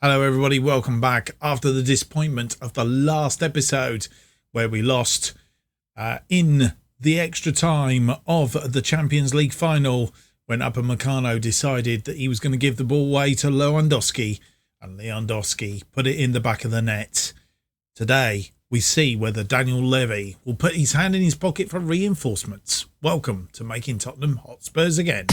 Hello everybody, welcome back after the disappointment of the last episode where we lost in the extra time of the Champions League final when Upamecano decided that he was going to give the ball away to Lewandowski and Lewandowski put it in the back of the net. Today we see whether Daniel Levy will put his hand in his pocket for reinforcements. Welcome to Making Tottenham Hotspurs Again.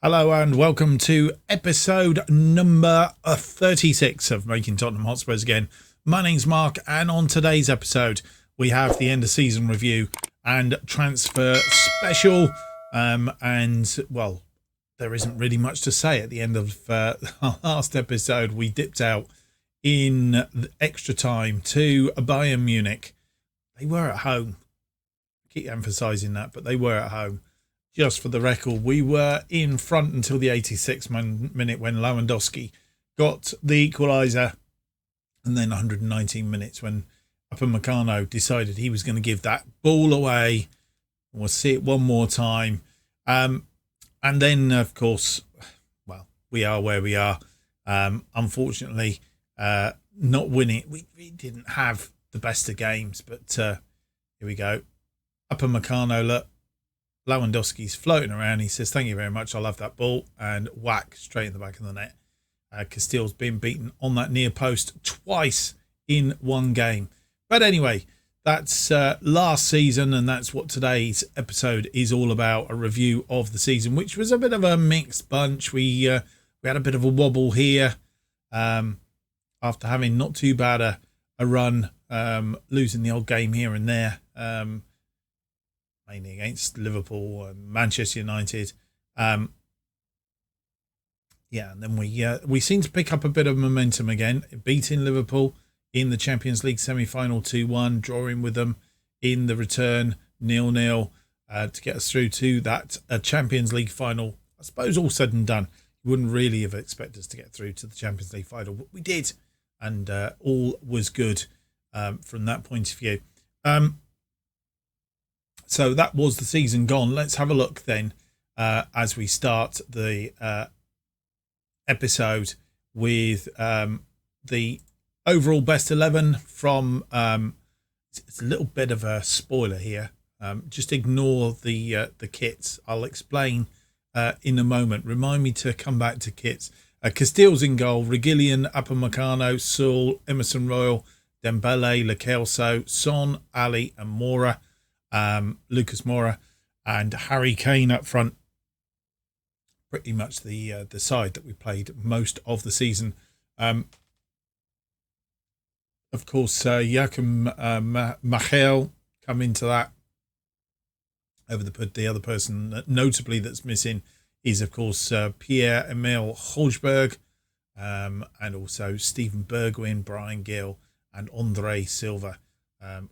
Hello and welcome to episode number 36 of Making Tottenham Hotspurs Again. My name's Mark, and on today's episode we have the end of season review and transfer special. And well, there isn't really much to say at the end of our last episode. We dipped out in the extra time to Bayern Munich. They were at home. I keep emphasising that, but they were at home. Just for the record, we were in front until the 86th minute when Lewandowski got the equaliser, and then 119 minutes when Upamecano decided he was going to give that ball away. We'll see it one more time. And then, of course, well, we are where we are. Unfortunately, not winning. We didn't have the best of games, but here we go. Upamecano, look. Lewandowski's floating around. He says, "Thank you very much. I'll have that ball," and whack, straight in the back of the net. Castile's been beaten on that near post twice in one game. But anyway, that's last season, and that's what today's episode is all about, a review of the season, which was a bit of a mixed bunch. We had a bit of a wobble here after having not too bad a run, losing the odd game here and there. Mainly against Liverpool and Manchester United. And then we seem to pick up a bit of momentum again, beating Liverpool in the Champions League semi-final 2-1, drawing with them in the return 0-0 to get us through to that Champions League final. I suppose all said and done, you wouldn't really have expected us to get through to the Champions League final, but we did, and all was good from that point of view. So that was the season gone. Let's have a look then as we start the episode with the overall best 11 from... it's a little bit of a spoiler here. Just ignore the kits. I'll explain in a moment. Remind me to come back to kits. Castile's in goal. Reguilón, Upamecano, Saul, Emerson Royal, Dembele, Lo Celso, Son, Ali and Moura. Lucas Moura and Harry Kane up front. Pretty much the side that we played most of the season. Of course, Joachim Machel come into that. Over the other person notably that's missing is, of course, Pierre-Emile Højbjerg, and also Stephen Bergwijn, Brian Gill and Andre Silva,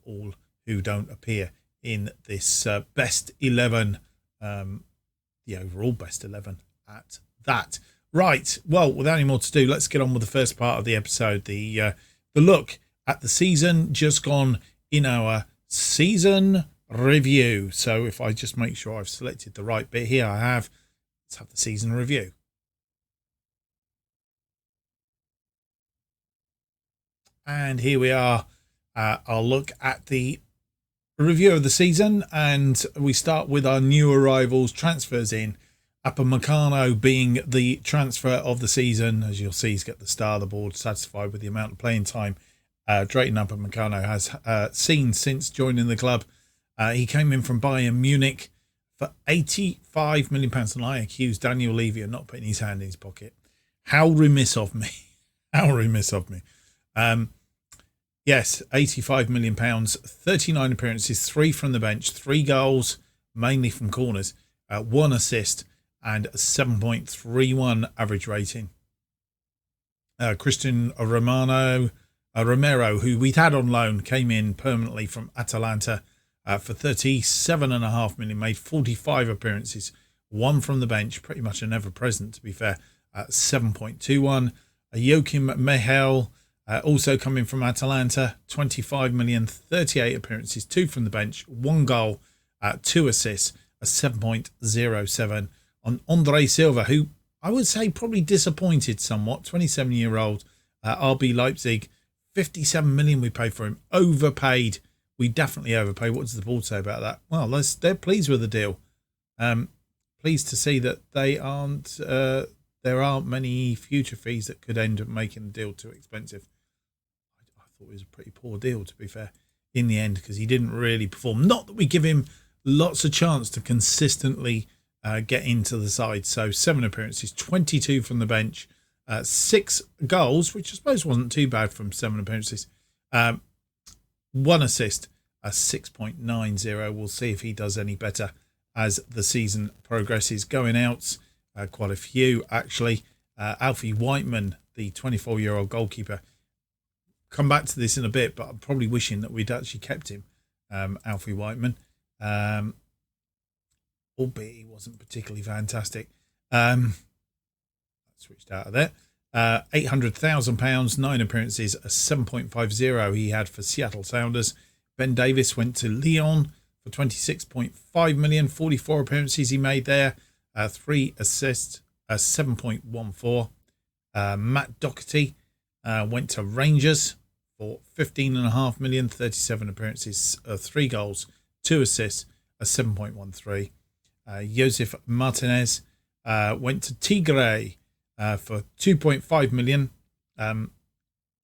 all who don't appear in this best 11, the overall best 11 at that. Right, well, without any more to do, let's get on with the first part of the episode, the look at the season just gone in our season review. So if I just make sure I've selected the right bit here, I have. Let's have the season review. And here we are. I'll look at the review of the season, and we start with our new arrivals, transfers in. Upamecano being the transfer of the season. As you'll see, he's got the star of the board, satisfied with the amount of playing time Drayton Upamecano has seen since joining the club. He came in from Bayern Munich for £85 million, and I accuse Daniel Levy of not putting his hand in his pocket. How remiss of me. How remiss of me. Yes, £85 million, 39 appearances, 3 from the bench, 3 goals, mainly from corners, 1 assist, and a 7.31 average rating. Christian Romero, who we'd had on loan, came in permanently from Atalanta for 37.5 million, made 45 appearances, one from the bench, pretty much an ever-present, to be fair, at 7.21. Joachim Mehel, also coming from Atalanta, 25 million, 38 appearances, two from the bench, one goal, two assists, a 7.07. On Andre Silva, who I would say probably disappointed somewhat, 27-year-old, RB Leipzig, 57 million we paid for him, overpaid. We definitely overpaid. What does the board say about that? Well, they're pleased with the deal. Pleased to see that they aren't. There aren't many future fees that could end up making the deal too expensive. I thought it was a pretty poor deal, to be fair, in the end, because he didn't really perform. Not that we give him lots of chance to consistently get into the side. So 7 appearances, 22 from the bench, 6 goals, which I suppose wasn't too bad from 7 appearances. 1 assist, a 6.90. We'll see if he does any better as the season progresses. Going out, quite a few actually. Alfie Whiteman, the 24-year-old goalkeeper. Come back to this in a bit, but I'm probably wishing that we'd actually kept him, Alfie Whiteman. Albeit he wasn't particularly fantastic. Switched out of there. £800,000, 9 appearances, a 7.50 he had for Seattle Sounders. Ben Davis went to Lyon for 26.5 million, 44 appearances he made there, 3 assists, a 7.14. Matt Doherty went to Rangers for 15.5 million, 37 appearances, 3 goals, 2 assists, a 7.13. Josef Martinez went to Tigre for 2.5 million.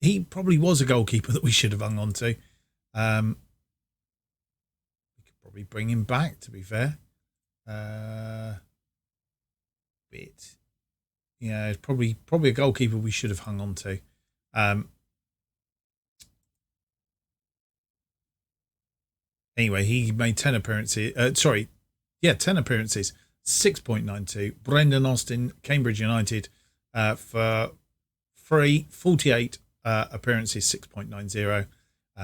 He probably was a goalkeeper that we should have hung on to. We could probably bring him back, to be fair. It's probably a goalkeeper we should have hung on to. Anyway, he made 10 appearances. 10 appearances, 6.92. Brendan Austin, Cambridge United, for free, 48 appearances, 6.90.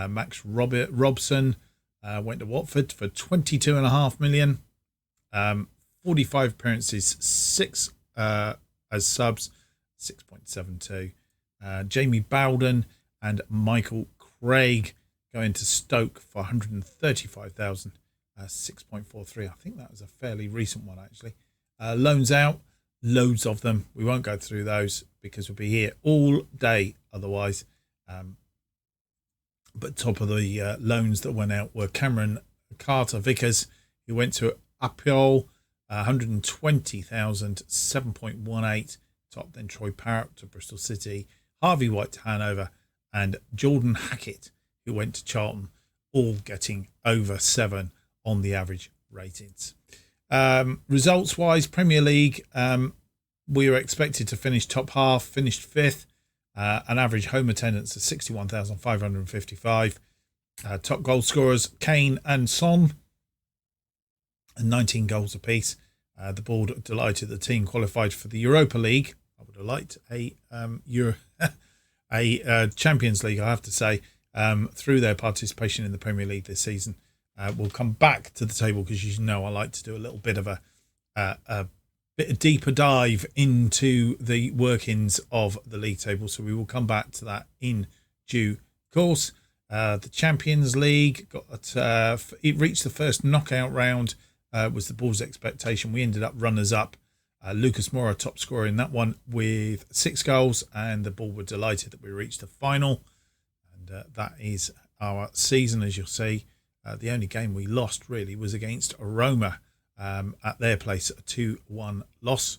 Max Robson went to Watford for 22.5 million. 45 appearances, 6 as subs, 6.72. Jamie Bowden and Michael Craig going to Stoke for 135,000, 6.43. I think that was a fairly recent one, actually. Loans out, loads of them. We won't go through those because we'll be here all day otherwise. But top of the loans that went out were Cameron Carter-Vickers, who went to Apple, 120,000, 7.18. Top then Troy Parrott to Bristol City, Harvey White to Hanover, and Jordan Hackett, who went to Charlton, all getting over 7 on the average ratings. Results wise, Premier League, we were expected to finish top half, finished 5th, an average home attendance of 61,555. Top goal scorers, Kane and Son, and 19 goals apiece. The board delighted the team qualified for the Europa League. I would have liked a Champions League, I have to say, through their participation in the Premier League this season. We'll come back to the table because, you know, I like to do a little bit of a bit of deeper dive into the workings of the league table. So we will come back to that in due course. The Champions League it reached the first knockout round. Was the board's expectation. We ended up runners up. Lucas Moura top scorer in that one with 6 goals, and the board were delighted that we reached the final. And that is our season, as you'll see. The only game we lost really was against Roma at their place, a 2-1 loss.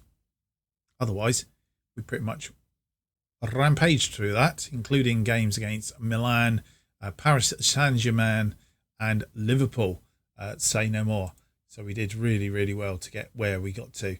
Otherwise, we pretty much rampaged through that, including games against Milan, Paris Saint-Germain, and Liverpool. Say no more. So we did really, really well to get where we got to.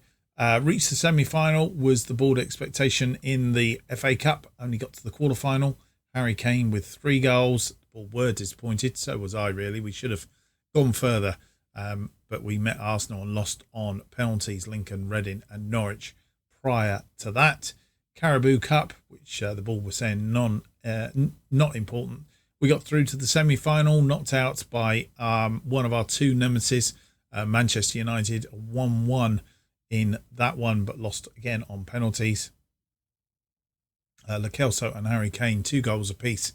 Reached the semi-final was the board expectation in the FA Cup. Only got to the quarter-final. Harry Kane with 3 goals. The board were disappointed. So was I, really. We should have gone further. But we met Arsenal and lost on penalties. Lincoln, Reading and Norwich prior to that. Carabao Cup, which the board was saying not important. We got through to the semi-final, knocked out by one of our two nemesis, Manchester United, 1-1 in that one, but lost again on penalties. Lo Celso and Harry Kane, 2 goals apiece,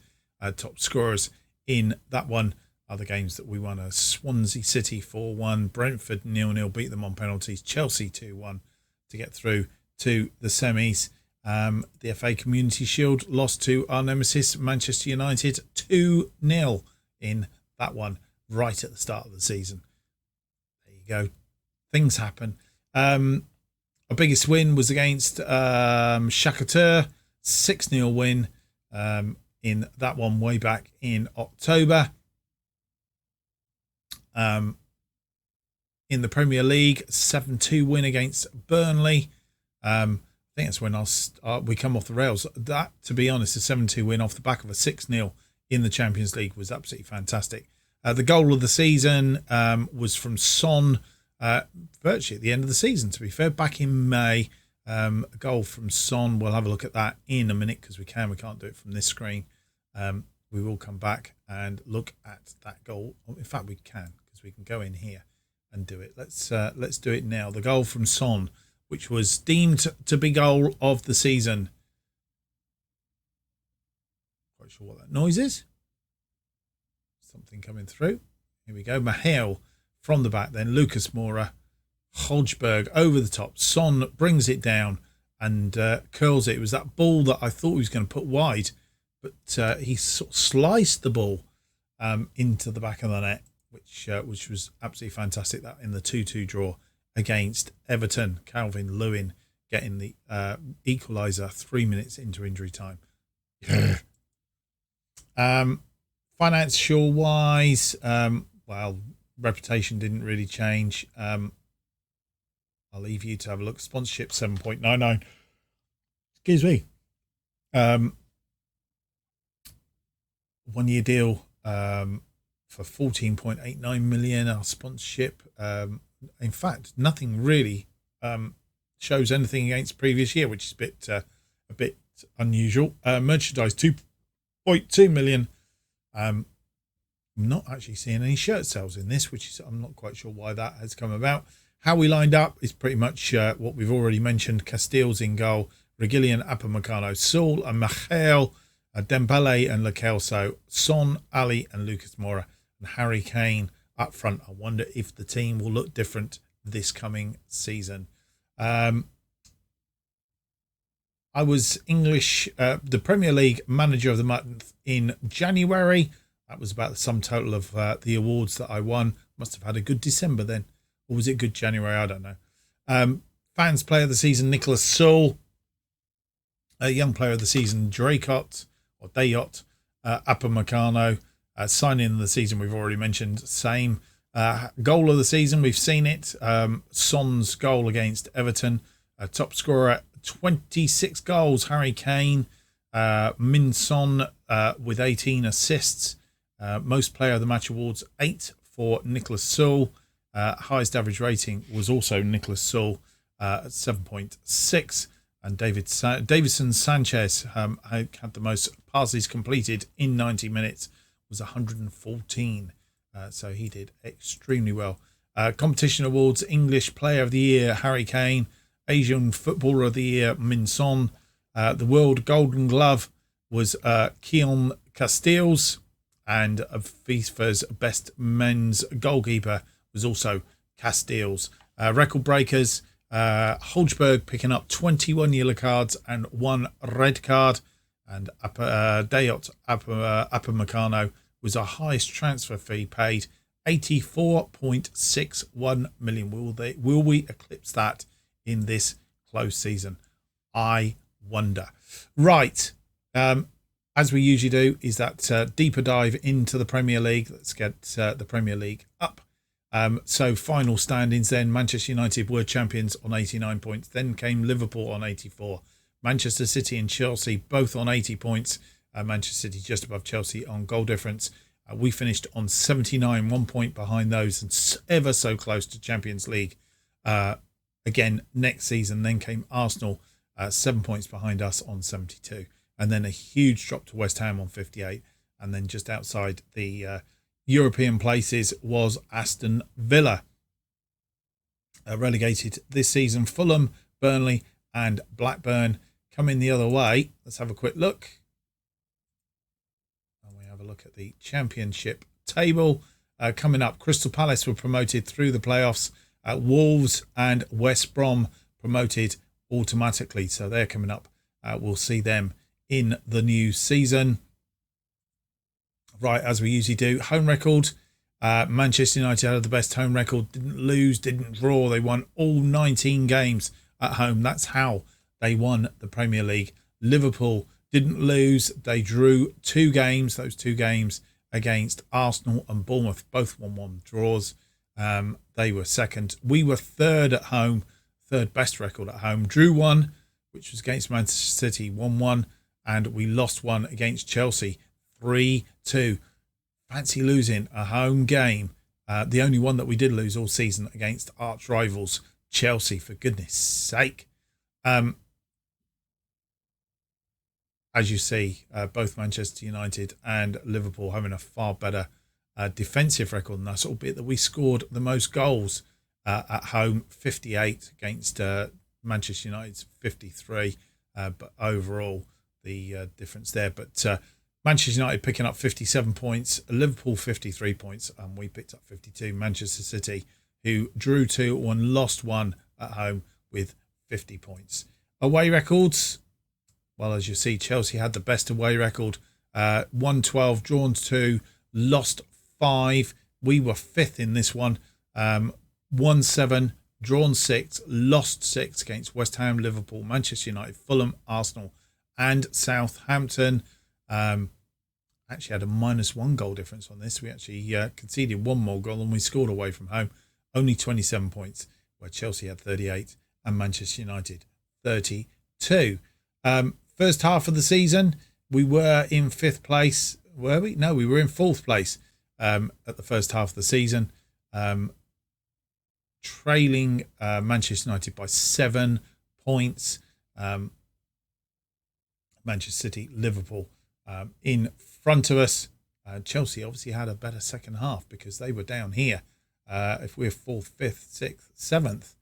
top scorers in that one. Other games that we won are Swansea City 4-1, Brentford 0-0, beat them on penalties, Chelsea 2-1 to get through to the semis. The FA Community Shield lost to our nemesis Manchester United 2-0 in that one right at the start of the season. There you go. Things happen. Our biggest win was against Shakhtar, 6-0 win in that one way back in October. In the Premier League, 7-2 win against Burnley. I think that's when we come off the rails. That, to be honest, a 7-2 win off the back of a 6-0 in the Champions League was absolutely fantastic. The goal of the season was from Son, virtually at the end of the season, to be fair, back in May. A goal from Son. We'll have a look at that in a minute because we can't do it from this screen. We will come back and look at that goal. In fact, we can, because we can go in here and do it. Let's do it now. The goal from Son, which was deemed to be goal of the season. Quite sure what that noise is. Something coming through. Here we go. Mahale from the back. Then Lucas Moura, Hodgberg over the top. Son brings it down and curls it. It was that ball that I thought he was going to put wide, but he sort of sliced the ball into the back of the net, which was absolutely fantastic. That in the 2-2 draw against Everton. Calvin Lewin getting the equaliser 3 minutes into injury time. Financial wise, well, reputation didn't really change. I'll leave you to have a look. Sponsorship 7.99. Excuse me. 1 year deal for 14.89 million. Our sponsorship. In fact, nothing really shows anything against previous year, which is a bit unusual. Merchandise 2.2 million. I'm not actually seeing any shirt sales in this, which is, I'm not quite sure why that has come about. How we lined up is pretty much what we've already mentioned. Castiles in goal, Reguilón, Upamecano, Saul and Michael, Dembele and Lo Celso, Son, Ali and Lucas Moura, and Harry Kane up front. I wonder if the team will look different this coming season. I was English, the Premier League Manager of the Month in January. That was about the sum total of the awards that I won. Must have had a good December then. Or was it good January? I don't know. Fans Player of the Season, Nicholas Sewell. Young Player of the Season, Dayot, Upamecano. Signing of the season, we've already mentioned. Same. Goal of the season, we've seen it. Son's goal against Everton. Top scorer, 26 goals, Harry Kane. Min Son with 18 assists. Most Player of the Match awards, 8 for Nicholas Sewell. Highest average rating was also Nicholas Sewell at 7.6. And Davison Sanchez had the most passes completed in 90 minutes, was 114. So he did extremely well. Competition awards, English Player of the Year, Harry Kane. Asian Footballer of the Year, Min Son. The World Golden Glove was Keon Castiles. And FIFA's Best Men's Goalkeeper was also Castiles. Record breakers, Hodgberg picking up 21 yellow cards and 1 red card. And Dayot Upamecano was our highest transfer fee paid, 84.61 million. Will we eclipse that in this close season? I wonder. Right. As we usually do, is that deeper dive into the Premier League. Let's get the Premier League up. So final standings then. Manchester United were champions on 89 points. Then came Liverpool on 84. Manchester City and Chelsea both on 80 points. Manchester City just above Chelsea on goal difference. We finished on 79, 1 point behind those, and ever so close to Champions League again next season. Then came Arsenal, 7 points behind us on 72. And then a huge drop to West Ham on 58. And then just outside the European places was Aston Villa. Relegated this season, Fulham, Burnley and Blackburn coming the other way. Let's have a quick look. And we have a look at the Championship table. Coming up, Crystal Palace were promoted through the playoffs. Wolves and West Brom promoted automatically. So they're coming up. We'll see them in the new season. Right, as we usually do, home record. Manchester United had the best home record. Didn't lose, didn't draw. They won all 19 games at home. That's how they won the Premier League. Liverpool didn't lose. They drew 2 games. Those 2 games against Arsenal and Bournemouth, both 1-1 draws. They were second. We were third at home, third best record at home. Drew 1, which was against Manchester City, 1-1. And we lost 1 against Chelsea, 3-2. Fancy losing a home game. The only one that we did lose all season against arch rivals Chelsea, for goodness sake. As you see, both Manchester United and Liverpool having a far better defensive record than us, albeit that we scored the most goals at home, 58 against Manchester United's 53. But overall, the difference there. But Manchester United picking up 57 points, Liverpool 53 points, and we picked up 52. Manchester City, who drew 2 and lost 1 at home with 50 points. Away records, well, as you see, Chelsea had the best away record. 1-12, drawn 2, lost 5. We were 5th in this one. 1-7, drawn 6, lost 6 against West Ham, Liverpool, Manchester United, Fulham, Arsenal, and Southampton. Actually had a -1 goal difference on this. We actually conceded 1 more goal than we scored away from home. Only 27 points, where Chelsea had 38 and Manchester United 32. First half of the season, we were in 5th place. Were we? No, we were in 4th place at the first half of the season. Trailing Manchester United by 7 points. Manchester City, Liverpool in front of us. Chelsea obviously had a better second half because they were down here. If we're 4th, 5th, 6th, 7th.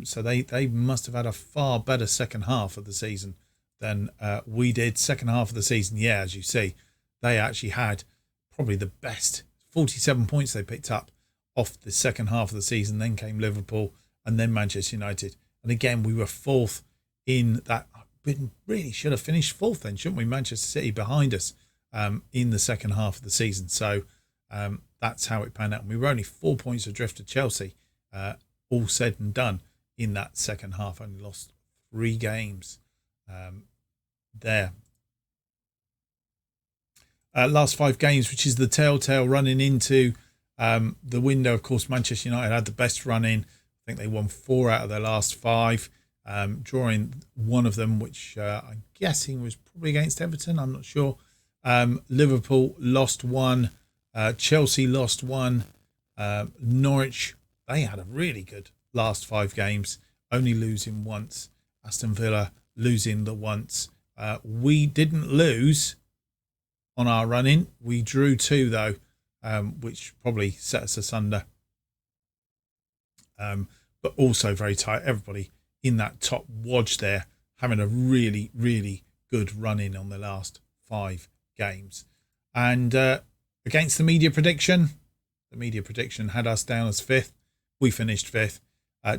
So they must have had a far better second half of the season than we did. Second half of the season, yeah, as you see, they actually had probably the best. 47 points they picked up off the second half of the season. Then came Liverpool and then Manchester United. And again, we were 4th in that. We really should have finished 4th then, shouldn't we? Manchester City behind us in the second half of the season. So that's how it panned out. And we were only 4 points adrift of Chelsea, all said and done in that second half. Only lost 3 games there. Last 5 games, which is the telltale running into the window. Of course, Manchester United had the best run in. I think they won 4 out of their last 5. Drawing 1 of them, which I'm guessing was probably against Everton. I'm not sure. Liverpool lost 1. Chelsea lost 1. Norwich, they had a really good last 5 games, only losing once. Aston Villa losing the once. We didn't lose on our run-in. We drew 2, though, which probably set us asunder. But also very tight. Everybody in that top wadge there, having a really, really good run-in on the last 5 games. And against the media prediction had us down as 5th. We finished 5th.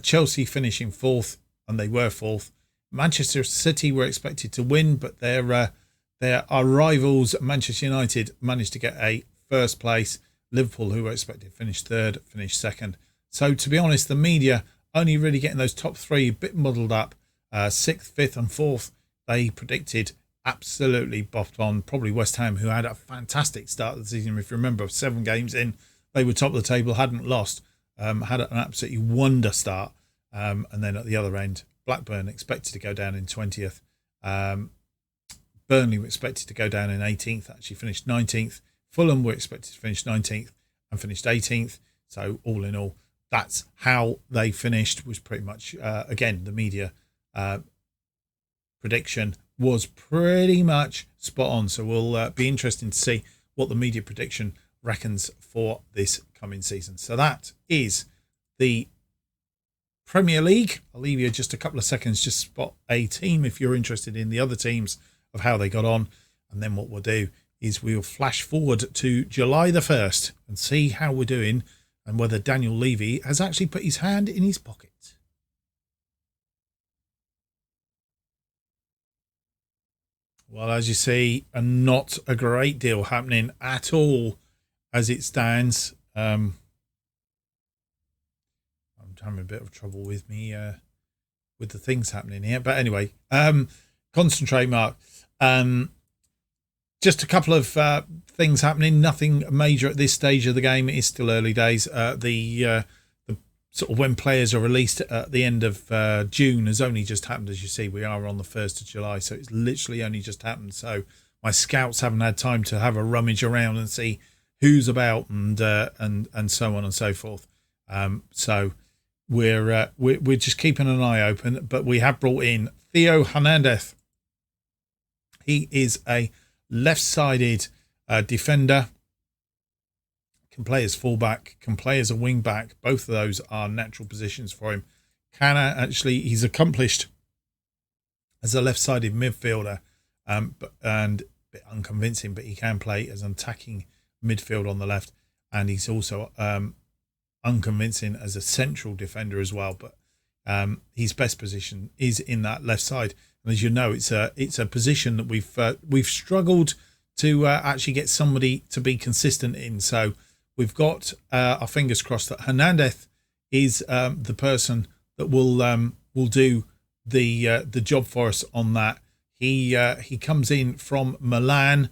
Chelsea finishing 4th, and they were 4th. Manchester City were expected to win, but our rivals, Manchester United, managed to get a 1st place. Liverpool, who were expected to finish 3rd, finished 2nd. So, to be honest, the media only really getting those top 3 a bit muddled up. 6th, 5th and 4th, they predicted absolutely bopped on. Probably West Ham, who had a fantastic start of the season. If you remember, 7 games in, they were top of the table, hadn't lost, had an absolutely wonder start. And then at the other end, Blackburn expected to go down in 20th. Burnley were expected to go down in 18th, actually finished 19th. Fulham were expected to finish 19th and finished 18th. So all in all, that's how they finished. Was pretty much, again, the media prediction was pretty much spot on. So we'll be interesting to see what the media prediction reckons for this coming season. So that is the Premier League. I'll leave you just a couple of seconds, just spot a team if you're interested in the other teams of how they got on. And then what we'll do is we'll flash forward to July the 1st and see how we're doing and whether Daniel Levy has actually put his hand in his pocket. Well, as you see, not a great deal happening at all as it stands. I'm having a bit of trouble with me with the things happening here. But anyway, concentrate, Mark. Just a couple of things happening. Nothing major at this stage of the game. It is still early days. The sort of when players are released at the end of June has only just happened. As you see, we are on the 1st of July, so it's literally only just happened. So my scouts haven't had time to have a rummage around and see who's about and so on and so forth. So we're just keeping an eye open, but we have brought in Theo Hernandez. He is a left-sided defender. Can play as fullback, can play as a wing back. Both of those are natural positions for him. He's accomplished as a left-sided midfielder, and a bit unconvincing, but he can play as an attacking midfield on the left, and he's also unconvincing as a central defender as well. But his best position is in that left side, and as you know, it's a position that we've struggled to actually get somebody to be consistent in. So we've got our fingers crossed that Hernandez is the person that will do the job for us on that. He comes in from Milan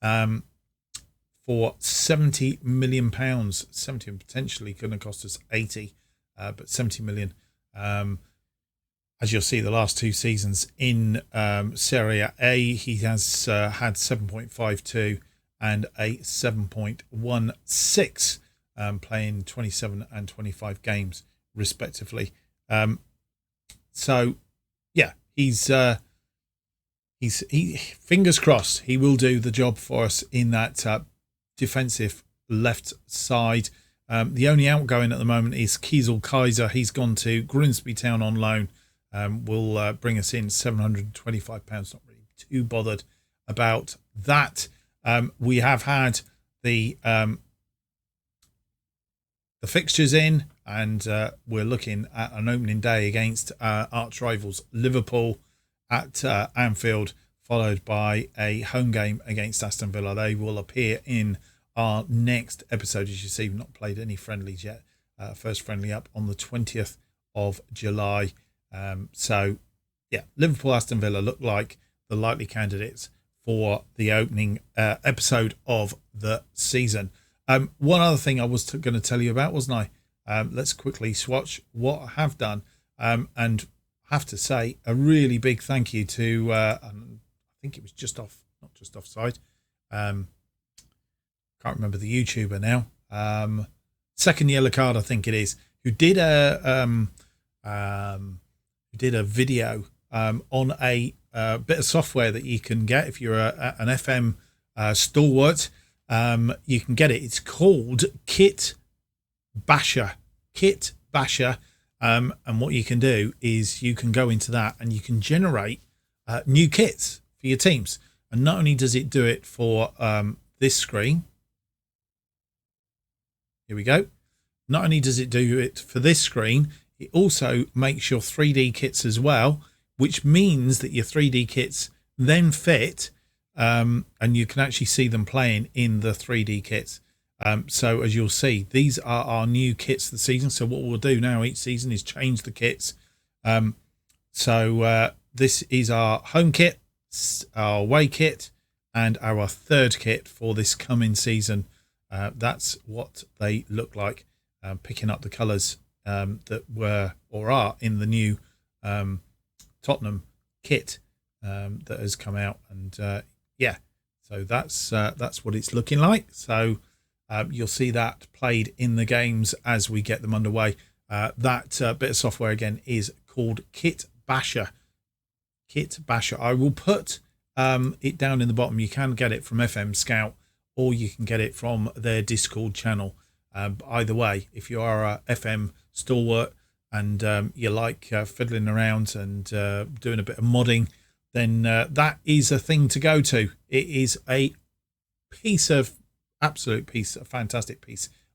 for £70 million. 70 and potentially going to cost us 80, but 70 million. As you'll see, the last two seasons in Serie A, he has had 7.52 and a 7.16, playing 27 and 25 games respectively. So yeah, he's fingers crossed he will do the job for us in that defensive left side. The only outgoing at the moment is Kiesel Kaiser. He's gone to Grimsby Town on loan. Will bring us in £725. Not really too bothered about that. We have had the fixtures in, and we're looking at an opening day against arch rivals Liverpool at Anfield, followed by a home game against Aston Villa. They will appear in our next episode. As you see, we've not played any friendlies yet. First friendly up on the 20th of July. So yeah, Liverpool, Aston Villa look like the likely candidates for the opening episode of the season. One other thing I was going to tell you about, wasn't I? Let's quickly swatch what I have done, and have to say a really big thank you to I think it was not just offside. Can't remember the YouTuber now. Second Yellow Card, I think it is, who did a video on a bit of software that you can get if you're an FM stalwart. You can get it. It's called Kit Basher. And what you can do is you can go into that and you can generate new kits for your teams. And not only does it do it for this screen, here we go. Not only does it do it for this screen, it also makes your 3D kits as well, which means that your 3D kits then fit, and you can actually see them playing in the 3D kits. So as you'll see, these are our new kits this season. So what we'll do now each season is change the kits. So this is our home kit, our away kit, and our third kit for this coming season. That's what they look like, picking up the colours that were or are in the new Tottenham kit that has come out. And yeah, so that's what it's looking like. So you'll see that played in the games as we get them underway. That bit of software again is called Kit Basher. Kit Basher. I will put it down in the bottom. You can get it from FM Scout, or you can get it from their Discord channel. Either way, if you are a FM stalwart and you like fiddling around and doing a bit of modding, then that is a thing to go to. It is a fantastic piece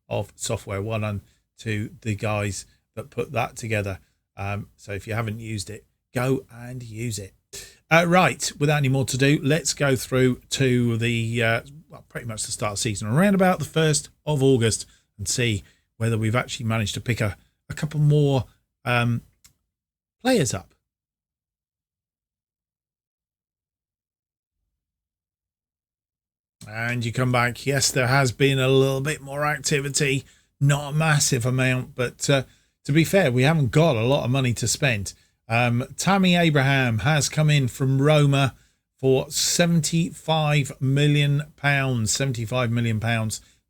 of software. Well done to the guys that put that together. So if you haven't used it, go and use it. Right, without any more to do, let's go through to the pretty much the start of the season, around about the 1st of August, and see whether we've actually managed to pick a couple more players up. And you come back. Yes, there has been a little bit more activity, not a massive amount, but to be fair, we haven't got a lot of money to spend. Tammy Abraham has come in from Roma for £75 million.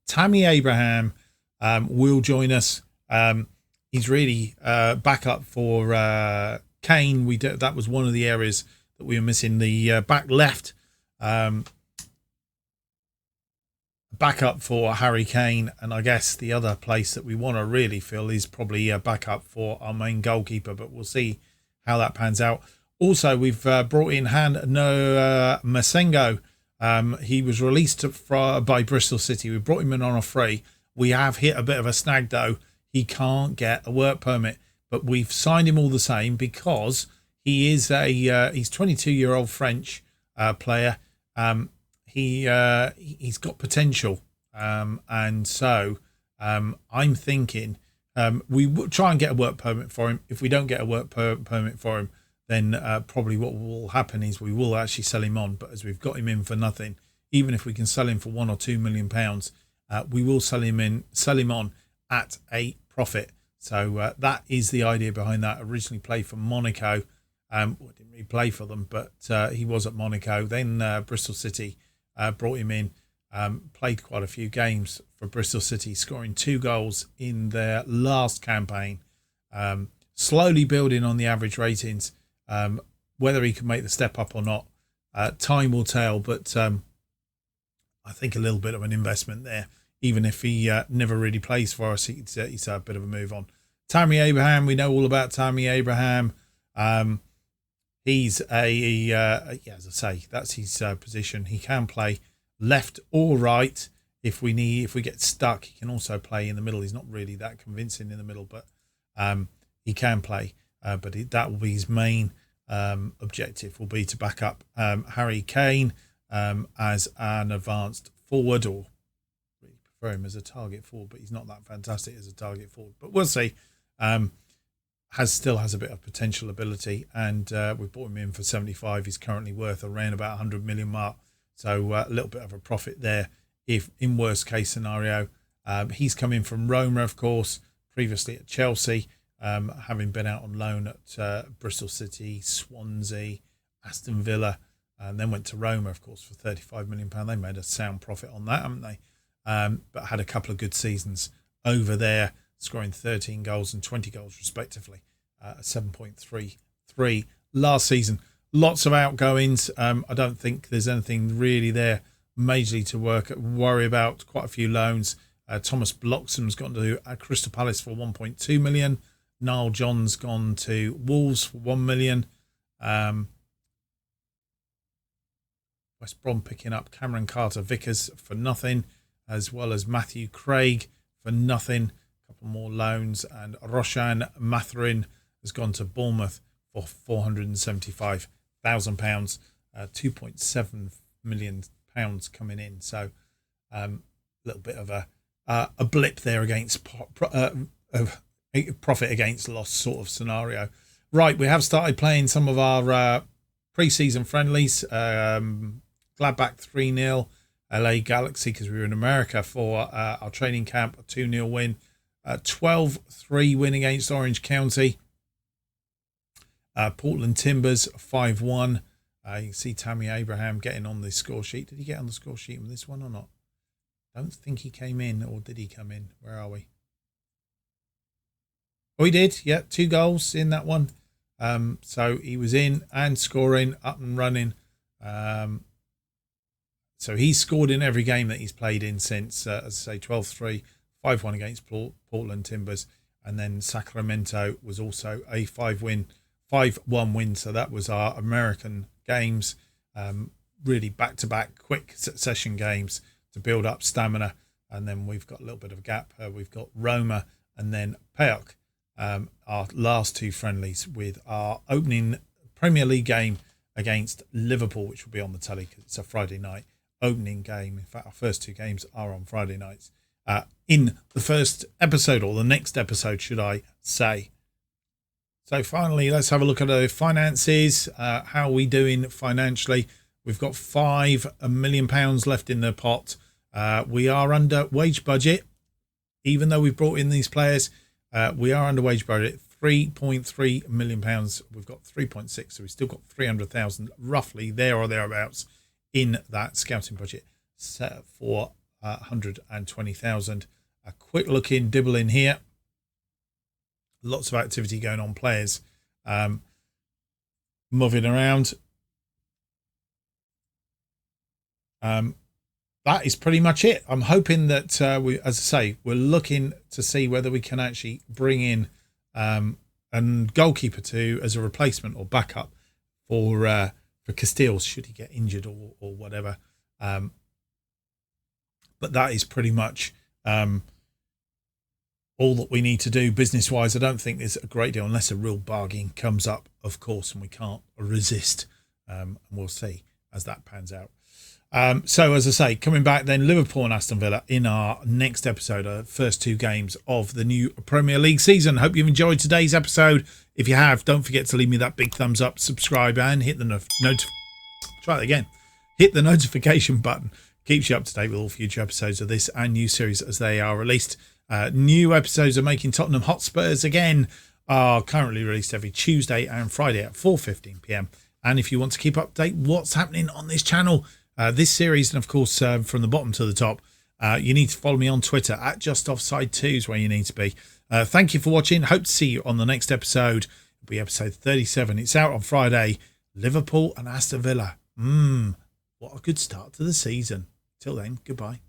Tammy Abraham will join us. He's really back up for Kane. That was one of the areas that we were missing. The back left backup for Harry Kane, and I guess the other place that we want to really fill is probably a backup for our main goalkeeper, but we'll see how that pans out. Also, we've brought in Masengo. He was released by Bristol City. We brought him in on a free. We have hit a bit of a snag though. He can't get a work permit, but we've signed him all the same because he is he's 22-year-old French player. He's got potential, and so I'm thinking we will try and get a work permit for him. If we don't get a work permit for him, then probably what will happen is we will actually sell him on. But as we've got him in for nothing, even if we can sell him for £1 or £2 million, we will sell him on at a profit. So that is the idea behind that. Originally played for Monaco. Didn't really play for them, but he was at Monaco. Then Bristol City brought him in, played quite a few games for Bristol City, scoring 2 goals in their last campaign. Slowly building on the average ratings. Whether he can make the step up or not, time will tell, but I think a little bit of an investment there. Even if he never really plays for us, he's a bit of a move on. Tammy Abraham, we know all about Tammy Abraham. He's as I say, that's his position. He can play left or right if we get stuck. He can also play in the middle. He's not really that convincing in the middle, but he can play. But that will be his main objective. Will be to back up Harry Kane as an advanced forward, or really prefer him as a target forward. But he's not that fantastic as a target forward. But we'll see. Still has a bit of potential ability, and we bought him in for 75. He's currently worth around about 100 million mark, so a little bit of a profit there. If in worst case scenario, he's come in from Roma, of course, previously at Chelsea, having been out on loan at Bristol City, Swansea, Aston Villa, and then went to Roma, of course, for £35 million. They made a sound profit on that, haven't they? But had a couple of good seasons over there, scoring 13 goals and 20 goals respectively, 7.33 last season. Lots of outgoings. I don't think there's anything really there majorly to worry about. Quite a few loans. Thomas Bloxham's gone to Crystal Palace for 1.2 million. Niall John's gone to Wolves for 1 million. West Brom picking up Cameron Carter-Vickers for nothing, as well as Matthew Craig for nothing. Couple more loans, and Roshan Matherin has gone to Bournemouth for £475,000, £2.7 million coming in. So a little bit of a blip there against profit against loss sort of scenario. Right, we have started playing some of our pre-season friendlies. Gladbach 3-0, LA Galaxy, because we were in America for our training camp, a 2-0 win. 12-3 win against Orange County. Portland Timbers 5-1. You can see Tammy Abraham getting on the score sheet. Did he get on the score sheet in this one or not? I don't think he came in, or did he come in? Where are we? Oh, he did. Yeah, 2 goals in that one. So he was in and scoring, up and running. So he's scored in every game that he's played in since, as I say, 12-3, 5-1 against Portland Timbers. And then Sacramento was also a 5-1 win. So that was our American games, really back-to-back quick succession games to build up stamina. And then we've got a little bit of a gap. We've got Roma and then PAOK, our last two friendlies, with our opening Premier League game against Liverpool, which will be on the telly because it's a Friday night opening game. In fact, our first two games are on Friday nights. In the first episode, or the next episode, should I say. So finally, let's have a look at our finances. How are we doing financially? We've got £5 million left in the pot. We are under wage budget. Even though we've brought in these players, we are under wage budget. £3.3 million. We've got 3.6, so we've still got 300,000 roughly there or thereabouts in that scouting budget set for 120,000. A quick look in Dibble in here. Lots of activity going on, players moving around. That is pretty much it. I'm hoping that we, as I say, we're looking to see whether we can actually bring in a goalkeeper as a replacement or backup for Castile should he get injured or whatever. But that is pretty much all that we need to do business wise. I don't think there's a great deal unless a real bargain comes up, of course, and we can't resist. And we'll see as that pans out. So as I say, coming back then, Liverpool and Aston Villa in our next episode, our first two games of the new Premier League season. Hope you've enjoyed today's episode. If you have, don't forget to leave me that big thumbs up, subscribe, and hit the hit the notification button. Keeps you up to date with all future episodes of this and new series as they are released. New episodes of Making Tottenham Hotspurs again are currently released every Tuesday and Friday at 4:15 p.m. And if you want to keep up to date what's happening on this channel, this series, and of course from the bottom to the top, you need to follow me on Twitter at JustOffsideFM is where you need to be. Thank you for watching. Hope to see you on the next episode. It'll be episode 37. It's out on Friday. Liverpool and Aston Villa. What a good start to the season. Till then, goodbye.